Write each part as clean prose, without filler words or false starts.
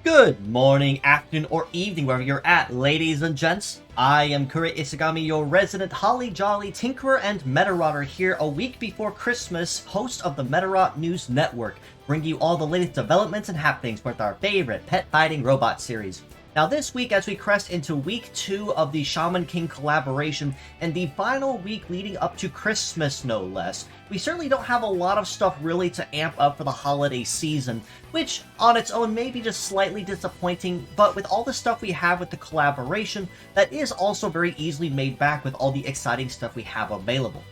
Good morning, afternoon, or evening, wherever you're at, ladies and gents. I am Kurojiri, your resident holly jolly tinkerer and Medarotter here a week before Christmas, host of the Medarot News Network, bringing you all the latest developments and happenings with our favorite pet fighting robot series. Now this week, as we crest into week 2 of the Shaman King collaboration, and the final week leading up to Christmas no less, we certainly don't have a lot of stuff really to amp up for the holiday season, which on its own may be just slightly disappointing, but with all the stuff we have with the collaboration, that is also very easily made back with all the exciting stuff we have available.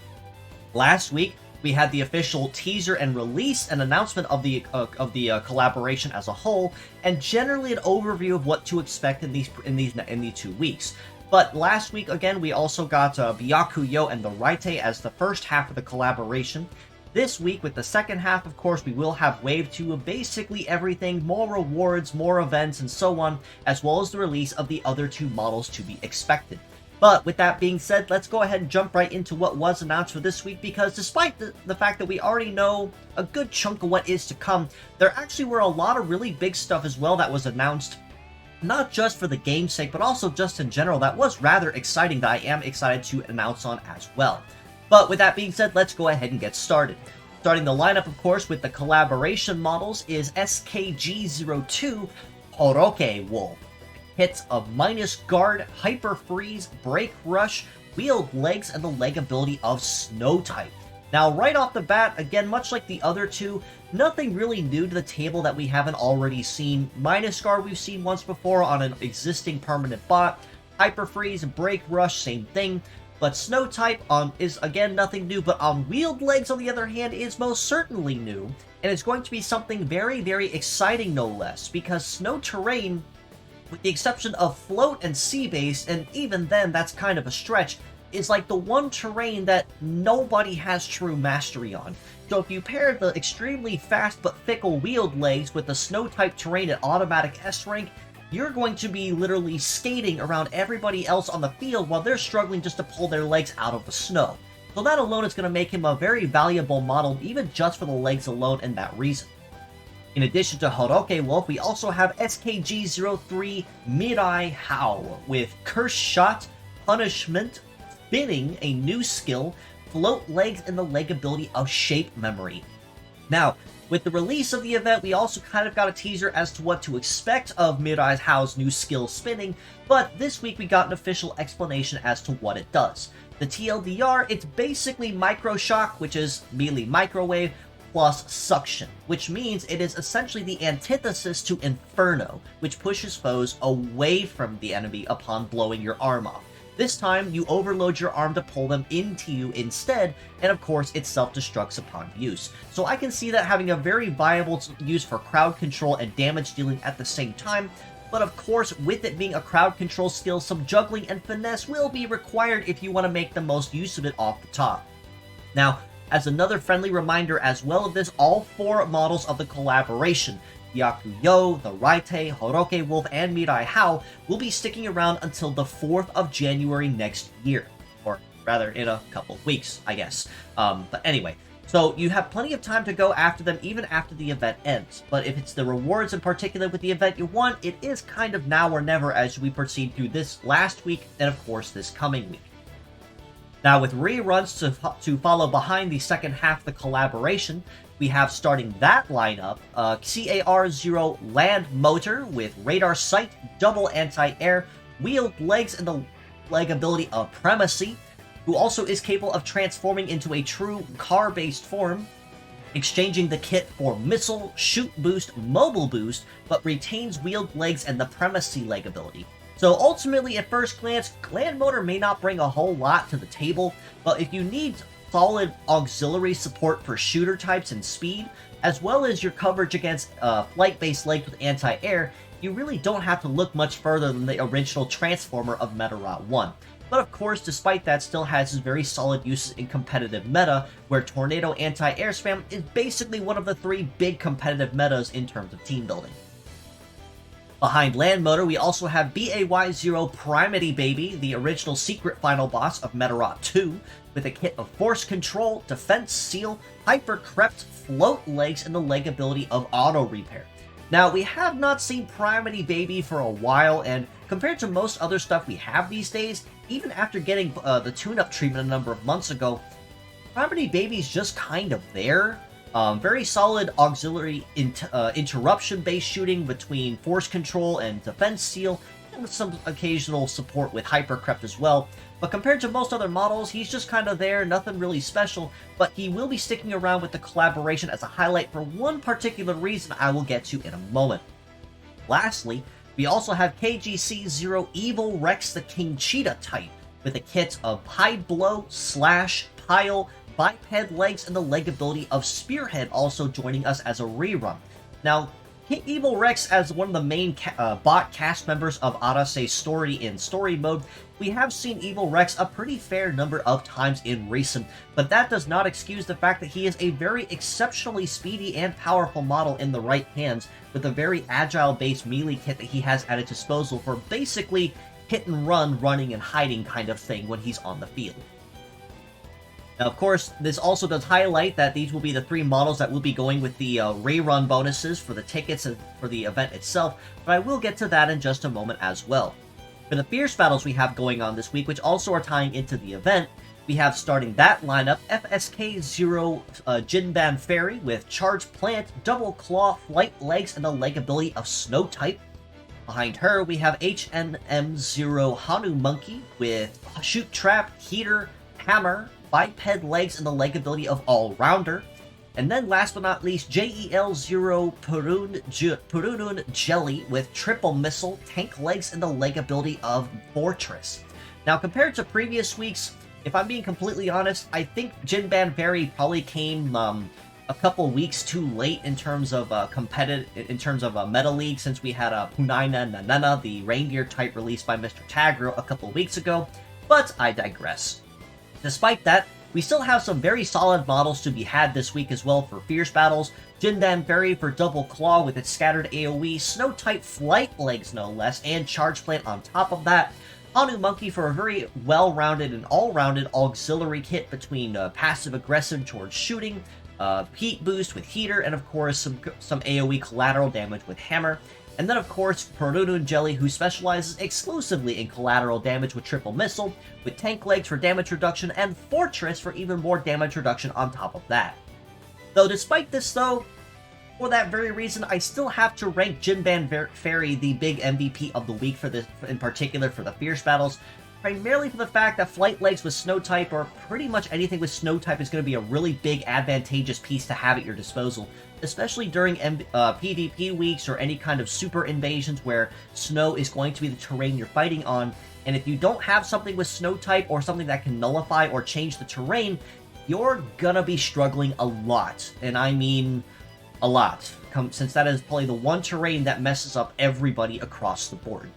Last week, we had the official teaser and release and announcement of the collaboration as a whole, and generally an overview of what to expect in these 2 weeks. But last week, again, we also got Byakuyo and the Raite as the first half of the collaboration. This week, with the second half, of course, we will have Wave 2 of basically everything, more rewards, more events, and so on, as well as the release of the other 2 models to be expected. But with that being said, let's go ahead and jump right into what was announced for this week, because despite the fact that we already know a good chunk of what is to come, there actually were a lot of really big stuff as well that was announced, not just for the game's sake, but also just in general, that was rather exciting that I am excited to announce on as well. But with that being said, let's go ahead and get started. Starting the lineup, of course, with the collaboration models is SKG02 Horoke Wolf. Hits of minus guard, hyper freeze, break rush, wheeled legs, and the leg ability of snow type. Now, right off the bat, again, much like the other 2, nothing really new to the table that we haven't already seen. Minus guard we've seen once before on an existing permanent bot. Hyper freeze and break rush, same thing. But snow type is again nothing new, but on wheeled legs on the other hand is most certainly new, and it's going to be something very, very exciting no less, because snow terrain, with the exception of float and sea-based, and even then that's kind of a stretch, is like the one terrain that nobody has true mastery on. So if you pair the extremely fast but fickle wheeled legs with the snow-type terrain at automatic S rank, you're going to be literally skating around everybody else on the field while they're struggling just to pull their legs out of the snow. So that alone is going to make him a very valuable model, even just for the legs alone and that reason. In addition to Horoke Wolf, we also have SKG03 Mirai Hao with Curse Shot, Punishment, Spinning, a new skill, float legs, and the leg ability of Shape Memory. Now, with the release of the event, we also kind of got a teaser as to what to expect of Mirai Hao's new skill Spinning, but this week we got an official explanation as to what it does. The TLDR, it's basically Micro Shock, which is melee microwave, plus Suction, which means it is essentially the antithesis to Inferno, which pushes foes away from the enemy upon blowing your arm off. This time, you overload your arm to pull them into you instead, and of course, it self-destructs upon use. So I can see that having a very viable use for crowd control and damage dealing at the same time, but of course, with it being a crowd control skill, some juggling and finesse will be required if you want to make the most use of it off the top. Now, as another friendly reminder as well of this, all 4 models of the collaboration, Byakuyo, the Raite, Horoke Wolf, and Mirai Hao, will be sticking around until the 4th of January next year. Or rather, in a couple of weeks, I guess. But anyway, so you have plenty of time to go after them even after the event ends. But if it's the rewards in particular with the event you want, it is kind of now or never as we proceed through this last week and of course this coming week. Now, with reruns to follow behind the second half of the collaboration, we have starting that lineup, CAR-0 Land Motor with Radar Sight, Double Anti-Air, Wheeled Legs, and the leg ability of Primacy, who also is capable of transforming into a true car-based form, exchanging the kit for Missile, Shoot Boost, Mobile Boost, but retains Wheeled Legs and the Primacy leg ability. So ultimately, at first glance, Land Motor may not bring a whole lot to the table, but if you need solid auxiliary support for shooter types and speed, as well as your coverage against flight-based legs with anti-air, you really don't have to look much further than the original Transformer of Medarot 1. But of course, despite that, still has his very solid uses in competitive meta, where Tornado Anti-Air Spam is basically one of the 3 big competitive metas in terms of team building. Behind Land Motor, we also have BAY0 Primity Baby, the original secret final boss of Medarot 2, with a kit of Force Control, Defense Seal, Hyper Crept, Float Legs, and the leg ability of Auto Repair. Now, we have not seen Primity Baby for a while, and compared to most other stuff we have these days, even after getting the tune-up treatment a number of months ago, Primity Baby's just kind of there. Very solid auxiliary interruption-based shooting between Force Control and Defense Seal, and with some occasional support with Hyper Crept as well. But compared to most other models, he's just kind of there, nothing really special, but he will be sticking around with the collaboration as a highlight for one particular reason I will get to in a moment. Lastly, we also have KGC-0 Evil Rex the King Cheetah type, with a kit of Hide Blow, Slash, Pile, Biped Legs, and the leg ability of Spearhead also joining us as a rerun. Now, King Evil Rex as one of the main bot cast members of Arase's story in story mode, we have seen Evil Rex a pretty fair number of times in recent, but that does not excuse the fact that he is a very exceptionally speedy and powerful model in the right hands, with a very agile-based melee kit that he has at his disposal for basically hit and run, running and hiding kind of thing when he's on the field. Now, of course, this also does highlight that these will be the 3 models that will be going with the rerun bonuses for the tickets and for the event itself, but I will get to that in just a moment as well. For the Fierce Battles we have going on this week, which also are tying into the event, we have starting that lineup FSK-0 Jinban Fairy with Charge Plant, Double Claw, Flight Legs, and the leg ability of Snow type. Behind her, we have HNM-0 Hanu Monkey with Shoot Trap, Heater, Hammer, Biped Legs, and the leg ability of All-Rounder. And then last but not least, JEL-0 Purunun Jelly with Triple Missile, Tank Legs, and the leg ability of Fortress. Now, compared to previous weeks, if I'm being completely honest, I think Jinban Fairy probably came a couple weeks too late in terms of Meta League, since we had Punaina Nanana, the reindeer type released by Mr. Tagro a couple weeks ago, but I digress. Despite that, we still have some very solid models to be had this week as well for Fierce Battles. Jinban Fairy for Double Claw with its scattered AoE, Snow type Flight Legs no less, and Charge Plant on top of that. Hanu Monkey for a very well-rounded and all-rounded auxiliary kit between passive-aggressive towards shooting, heat boost with Heater, and of course some AoE collateral damage with Hammer. And then, of course, Purunun Jelly, who specializes exclusively in collateral damage with Triple Missile, with Tank Legs for damage reduction, and Fortress for even more damage reduction on top of that. Though, despite this, though, for that very reason, I still have to rank Jinban Fairy the big MVP of the week for this, in particular for the Fierce Battles, primarily for the fact that Flight Legs with Snow type, or pretty much anything with Snow type, is going to be a really big advantageous piece to have at your disposal, especially during PvP weeks or any kind of super invasions where snow is going to be the terrain you're fighting on. And if you don't have something with Snow type or something that can nullify or change the terrain, you're gonna be struggling a lot. And I mean a lot, since that is probably the one terrain that messes up everybody across the board.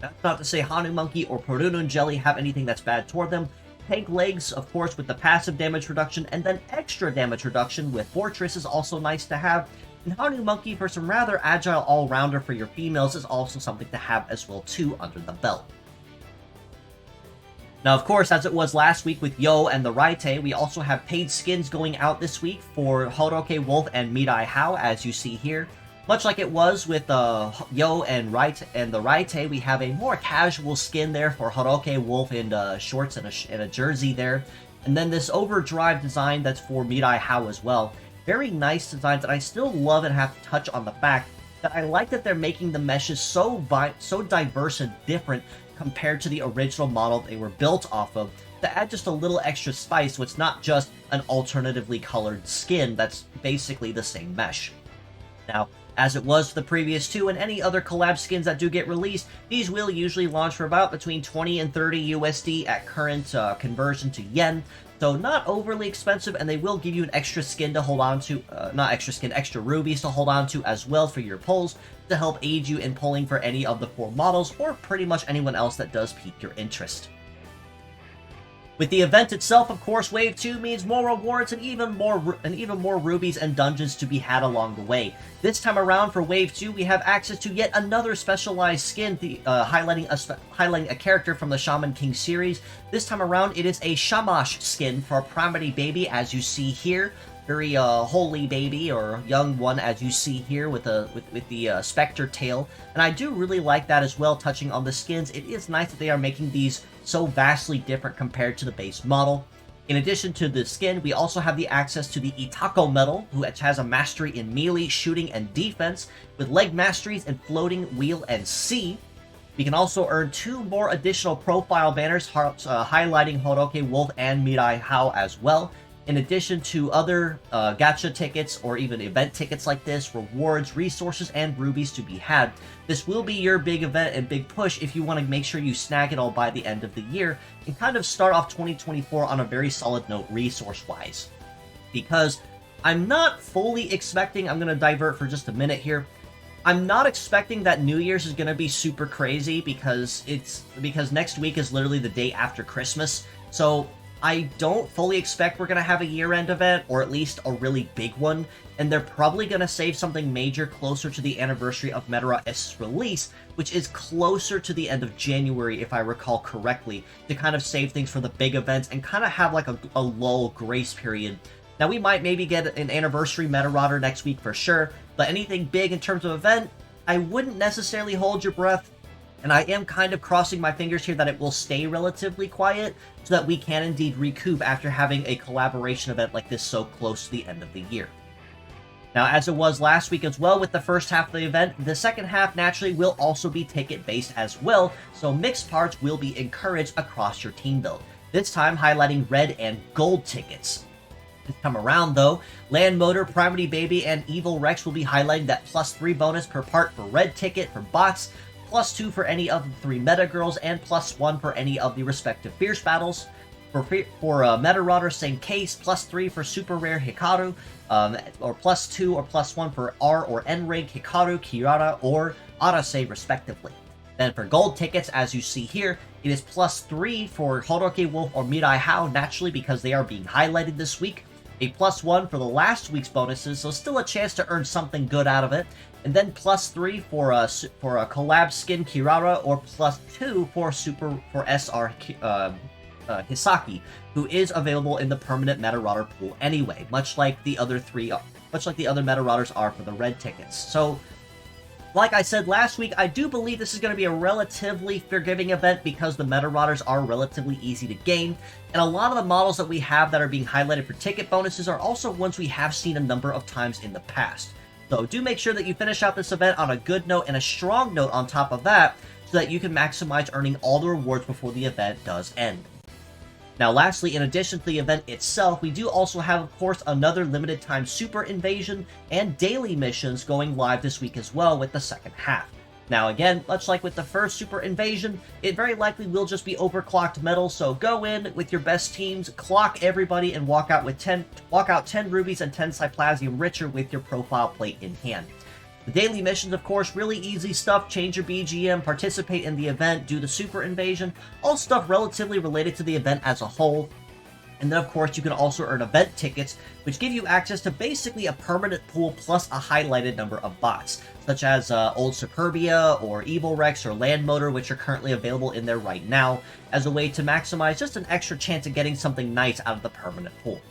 That's not to say Hanu Monkey or Purunun Jelly have anything that's bad toward them. Tank Legs, of course, with the passive damage reduction, and then extra damage reduction with Fortress is also nice to have. And Hanu Monkey for some rather agile all-rounder for your females is also something to have as well too under the belt. Now, of course, as it was last week with Yo and the Raite, we also have paid skins going out this week for Horoke Wolf and Mirai Hao, as you see here. Much like it was with Yo and the Raite, we have a more casual skin there for Horoke Wolf in shorts and a jersey there. And then this overdrive design that's for Mirai Hao as well. Very nice designs that I still love and have to touch on the fact that I like that they're making the meshes so diverse and different compared to the original model they were built off of, to add just a little extra spice so it's not just an alternatively colored skin that's basically the same mesh. Now, As it was for the previous two and any other collab skins that do get released, these will usually launch for about between 20 and 30 USD at current conversion to yen, so not overly expensive, and they will give you an extra skin to hold on to, not extra skin, extra rubies to hold on to as well for your pulls, to help aid you in pulling for any of the 4 models, or pretty much anyone else that does pique your interest. With the event itself, of course, Wave 2 means more rewards and even more rubies and dungeons to be had along the way. This time around for Wave 2, we have access to yet another specialized skin highlighting a character from the Shaman King series. This time around, it is a Shamash skin for a Primary Baby, as you see here. Very holy baby, or young one, as you see here with the specter tail. And I do really like that as well, touching on the skins. It is nice that they are making these so vastly different compared to the base model. In addition to the skin, we also have the access to the Itako medal, which has a mastery in melee, shooting, and defense, with leg masteries in floating, wheel, and sea. We can also earn 2 more additional profile banners highlighting Horoke, Wolf, and Mirai Hao as well. In addition to other gacha tickets or even event tickets like this, rewards, resources, and rubies to be had. This will be your big event and big push if you want to make sure you snag it all by the end of the year and kind of start off 2024 on a very solid note resource-wise. Because I'm not fully expecting, I'm going to divert for just a minute here, I'm not expecting that New Year's is going to be super crazy because next week is literally the day after Christmas, so I don't fully expect we're going to have a year-end event, or at least a really big one, and they're probably going to save something major closer to the anniversary of Medarot S's release, which is closer to the end of January, if I recall correctly, to kind of save things for the big events and kind of have like a lull grace period. Now, we might maybe get an anniversary Medarotter next week for sure, but anything big in terms of event, I wouldn't necessarily hold your breath. And I am kind of crossing my fingers here that it will stay relatively quiet so that we can indeed recoup after having a collaboration event like this so close to the end of the year. Now, as it was last week as well with the first half of the event, the second half naturally will also be ticket-based as well, so mixed parts will be encouraged across your team build. This time highlighting red and gold tickets. This time around, though, Land Motor, Primary Baby, and Evil Rex will be highlighting that +3 bonus per part for red ticket for bots, +2 for any of the 3 Meta Girls, and +1 for any of the respective Fierce Battles. For Medarotter, same case, +3 for Super Rare Hikaru, or +2 or +1 for R or N rank Hikaru, Kirara, or Arase, respectively. Then for gold tickets, as you see here, it is +3 for Horoke, Wolf, or Mirai Hao, naturally because they are being highlighted this week. A +1 for the last week's bonuses, so still a chance to earn something good out of it. And then +3 for a collab skin Kirara, or +2 for SR Hisaki, who is available in the permanent Medarotter pool anyway, much like the other Medarotters are for the red tickets. So, like I said last week, I do believe this is going to be a relatively forgiving event because the Medarotters are relatively easy to gain, and a lot of the models that we have that are being highlighted for ticket bonuses are also ones we have seen a number of times in the past. So do make sure that you finish out this event on a good note and a strong note on top of that, so that you can maximize earning all the rewards before the event does end. Now lastly, in addition to the event itself, we do also have, of course, another limited time Super Invasion and daily missions going live this week as well with the second half. Now again, much like with the first Super Invasion, it very likely will just be overclocked metal, so go in with your best teams, clock everybody, and walk out 10 rubies and 10 Cyplasium Richer with your profile plate in hand. The daily missions, of course, really easy stuff. Change your BGM, participate in the event, do the Super Invasion, all stuff relatively related to the event as a whole. And then, of course, you can also earn event tickets, which give you access to basically a permanent pool plus a highlighted number of bots, such as Old Superbia or Evil Rex or Land Motor, which are currently available in there right now, as a way to maximize just an extra chance of getting something nice out of the permanent pool.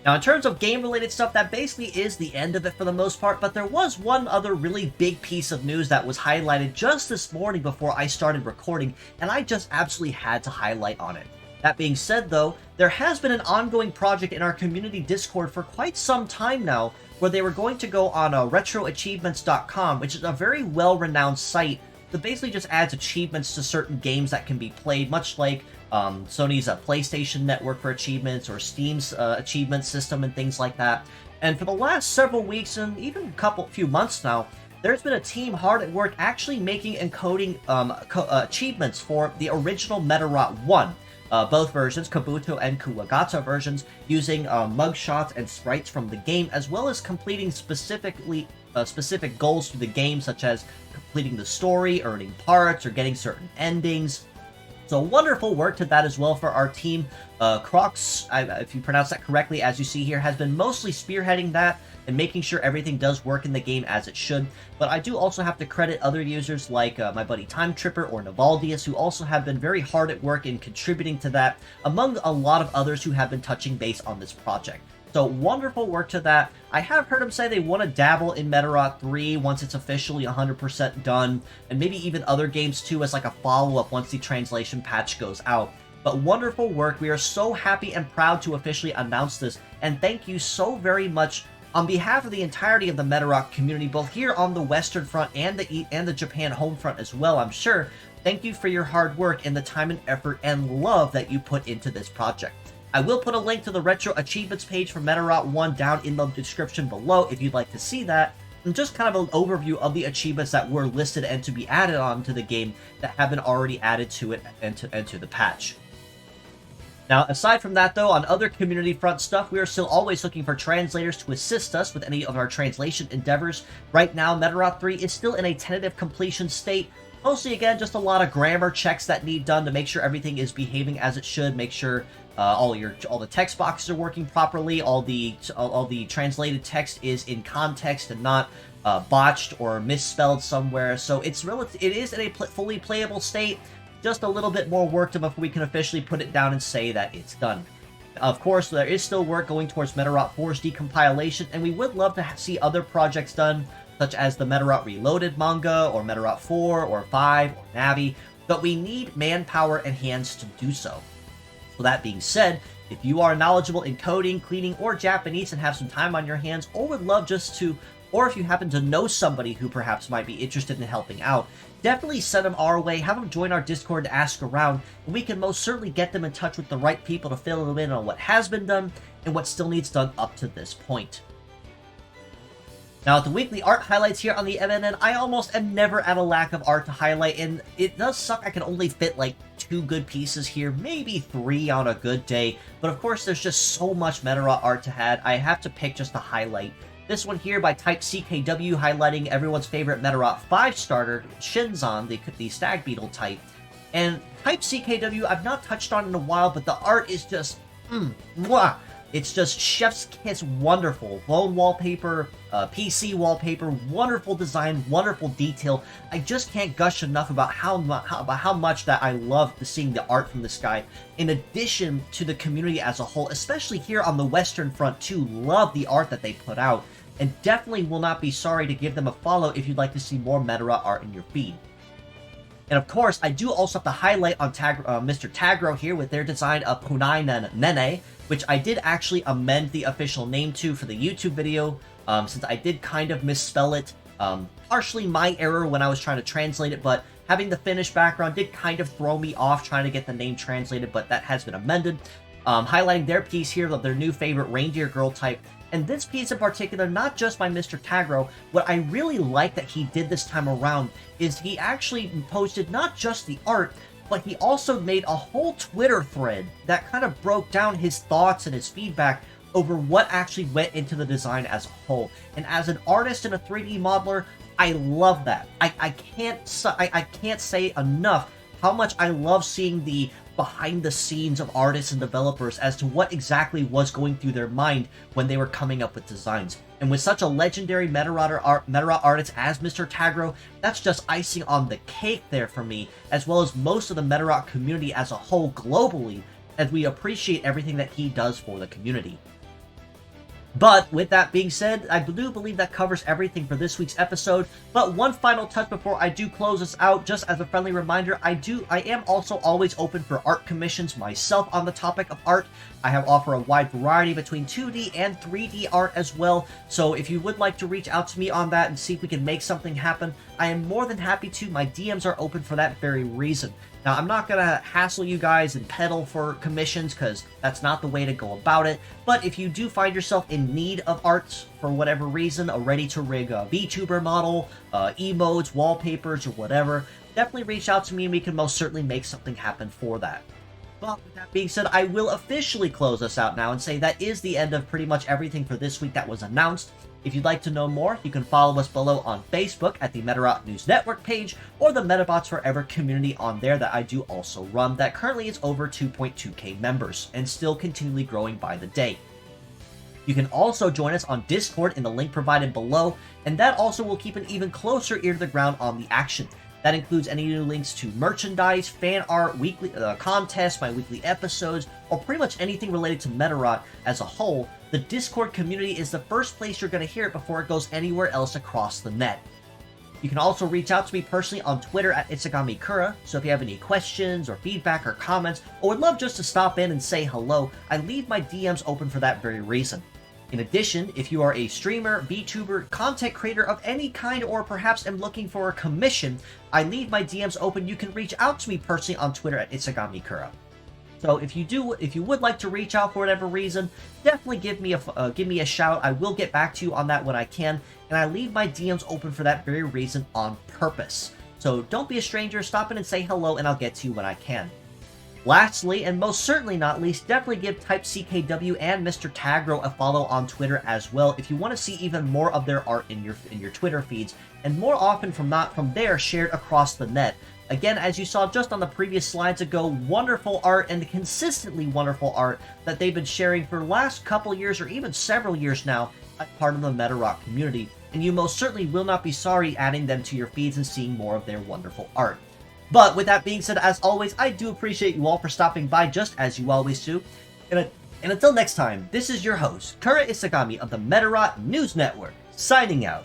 Now, in terms of game-related stuff, that basically is the end of it for the most part, but there was one other really big piece of news that was highlighted just this morning before I started recording, and I just absolutely had to highlight on it. That being said, though, there has been an ongoing project in our community Discord for quite some time now, where they were going to go on RetroAchievements.com, which is a very well-renowned site that basically just adds achievements to certain games that can be played, much like Sony's PlayStation Network for achievements or Steam's achievement system and things like that. And for the last several weeks and even few months now, there's been a team hard at work actually making and coding achievements for the original Medarot 1. Both versions, Kabuto and Kuwagata versions, using mugshots and sprites from the game, as well as completing specific goals through the game, such as completing the story, earning parts, or getting certain endings. So wonderful work to that as well for our team. Crocs, if you pronounce that correctly, as you see here, has been mostly spearheading that and making sure everything does work in the game as it should. But I do also have to credit other users like my buddy Time Tripper or Navaldius, who also have been very hard at work in contributing to that, among a lot of others who have been touching base on this project. So wonderful work to that. I have heard them say they want to dabble in Medarot 3 once it's officially 100% done, and maybe even other games too as like a follow-up once the translation patch goes out. But wonderful work. We are so happy and proud to officially announce this, and thank you so very much on behalf of the entirety of the Medarot community, both here on the Western Front and the Japan home front as well, I'm sure. Thank you for your hard work and the time and effort and love that you put into this project. I will put a link to the Retro Achievements page for Medarot 1 down in the description below if you'd like to see that, and just kind of an overview of the achievements that were listed and to be added on to the game that have been already added to it and to the patch. Now, aside from that, though, on other community front stuff, we are still always looking for translators to assist us with any of our translation endeavors. Right now, Medarot 3 is still in a tentative completion state. Mostly, again, just a lot of grammar checks that need done to make sure everything is behaving as it should, make sure all the text boxes are working properly, all the translated text is in context and not botched or misspelled somewhere. So it is in a fully playable state. Just a little bit more work before we can officially put it down and say that it's done. Of course, there is still work going towards Medarot 4's decompilation, and we would love to see other projects done, such as the Medarot Reloaded manga, or Medarot 4, or 5, or Navi, but we need manpower and hands to do so. So that being said, if you are knowledgeable in coding, cleaning, or Japanese and have some time on your hands, or would love or if you happen to know somebody who perhaps might be interested in helping out, definitely send them our way, have them join our Discord to ask around, and we can most certainly get them in touch with the right people to fill them in on what has been done and what still needs done up to this point. Now, at the weekly art highlights here on the MNN, I almost am never at a lack of art to highlight, and it does suck I can only fit like 2 good pieces here, maybe 3 on a good day, but of course there's just so much Medarot art to add, I have to pick just a highlight. This one here by Type CKW, highlighting everyone's favorite Medarot 5 starter, Shinzon, the Stag Beetle type. And Type CKW I've not touched on in a while, but the art is just, mwah! It's just chef's kiss wonderful. Phone wallpaper, PC wallpaper, wonderful design, wonderful detail. I just can't gush enough about how much that I love seeing the art from this guy. In addition to the community as a whole, especially here on the Western Front too, love the art that they put out. And definitely will not be sorry to give them a follow if you'd like to see more Medarot art in your feed. And of course, I do also have to highlight on Mr. Tagro here with their design of Punai Nene, which I did actually amend the official name to for the YouTube video, since I did kind of misspell it. Partially my error when I was trying to translate it, but having the Finnish background did kind of throw me off trying to get the name translated, but that has been amended. Highlighting their piece here of their new favorite reindeer girl type. And this piece in particular, not just by Mr. Tagro, what I really like that he did this time around is he actually posted not just the art, but he also made a whole Twitter thread that kind of broke down his thoughts and his feedback over what actually went into the design as a whole. And as an artist and a 3D modeler, I love that. I can't say enough how much I love seeing the behind the scenes of artists and developers as to what exactly was going through their mind when they were coming up with designs. And with such a legendary Medarot artist as Mr. Tagro, that's just icing on the cake there for me, as well as most of the Medarot community as a whole globally, as we appreciate everything that he does for the community. But with that being said, I do believe that covers everything for this week's episode. But one final touch before I do close this out, just as a friendly reminder, I am also always open for art commissions myself on the topic of art. I offer a wide variety between 2D and 3D art as well, so if you would like to reach out to me on that and see if we can make something happen, I am more than happy to. My DMs are open for that very reason. Now, I'm not going to hassle you guys and peddle for commissions, because that's not the way to go about it, but if you do find yourself in need of art for whatever reason, a ready-to-rig VTuber model, emotes, wallpapers, or whatever, definitely reach out to me and we can most certainly make something happen for that. But with that being said, I will officially close us out now and say that is the end of pretty much everything for this week that was announced. If you'd like to know more, you can follow us below on Facebook at the Medarot News Network page, or the Metabots Forever community on there that I do also run, that currently is over 2.2k members, and still continually growing by the day. You can also join us on Discord in the link provided below, and that also will keep an even closer ear to the ground on the action. That includes any new links to merchandise, fan art, weekly contests, my weekly episodes, or pretty much anything related to Medarot as a whole. The Discord community is the first place you're going to hear it before it goes anywhere else across the net. You can also reach out to me personally on Twitter at @ItsuGamiKura, so if you have any questions or feedback or comments, or would love just to stop in and say hello, I leave my DMs open for that very reason. In addition, if you are a streamer, VTuber, content creator of any kind, or perhaps am looking for a commission, I leave my DMs open. You can reach out to me personally on Twitter at @ItsuGamiKura. So if you would like to reach out for whatever reason, definitely give me a shout. I will get back to you on that when I can, and I leave my DMs open for that very reason on purpose. So don't be a stranger, stop in and say hello, and I'll get to you when I can. Lastly, and most certainly not least, definitely give Type CKW and Mr. Tagro a follow on Twitter as well if you want to see even more of their art in your Twitter feeds, and more often from there shared across the net. Again, as you saw just on the previous slides ago, wonderful art and consistently wonderful art that they've been sharing for the last couple years or even several years now as part of the Medarot community, and you most certainly will not be sorry adding them to your feeds and seeing more of their wonderful art. But with that being said, as always, I do appreciate you all for stopping by, just as you always do. And until next time, this is your host, Kura Isagami of the Medarot News Network, signing out.